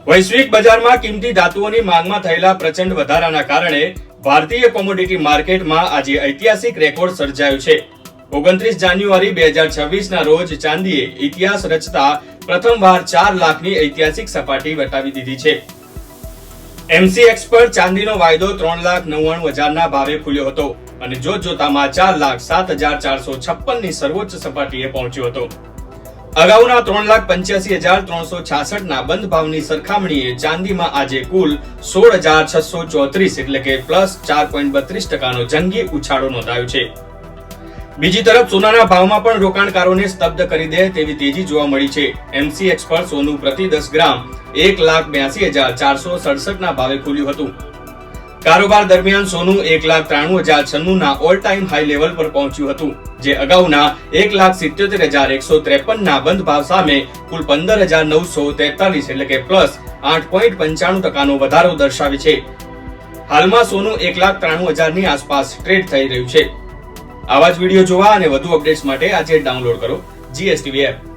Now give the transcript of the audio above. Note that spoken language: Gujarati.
વૈશ્વિક બજારમાં કિંમતી ધાતુઓની માંગમાં થયેલા પ્રચંડ વધારાના કારણે ભારતીય કોમોડિટી માર્કેટમાં આજે ઐતિહાસિક રેકોર્ડ સર્જાયો છે। 29 જાન્યુઆરી 2026 ના રોજ ચાંદીએ ઇતિહાસ રચતા પ્રથમવાર 4 લાખની ઐતિહાસિક સપાટી વટાવી દીધી છે। MCX પર ચાંદીનો વાયદો 3,99,000 ના ભાવે ખુલ્યો હતો અને જોતજોતામાં 4,07,456 ની સર્વોચ્ચ સપાટીએ પહોંચ્યો હતો। અગાઉના 3,85,366 ના બંધ ભાવની સરખામણીએ ચાંદીમાં આજે કુલ 16,634 એટલે કે પ્લસ 4.32% જંગી ઉછાળો નોંધાયો છે। બીજી તરફ સોનાના ભાવમાં પણ રોકાણકારોને સ્તબ્ધ કરી દે તેવી તેજી જોવા મળી છે। MCX પર સોનું પ્રતિ 10 ગ્રામ 1,82,467 ના ભાવે ખુલ્યું હતું। કારોબાર દરમિયાન સોનું 1,93,096 ના ઓલ ટાઈમ હાઈ લેવલ પર પહોંચ્યું હતું, જે અગાઉના 1,77,153 ના બંધ ભાવ સામે કુલ 15,943 એટલે કે પ્લસ 8.95% નો વધારો દર્શાવે છે। હાલમાં સોનું 1,93,000 ની આસપાસ ટ્રેડ થઈ રહ્યું છે। આવા જ વિડીયો જોવા અને વધુ અપડેટ્સ માટે આજે ડાઉનલોડ કરો GSTV એપ।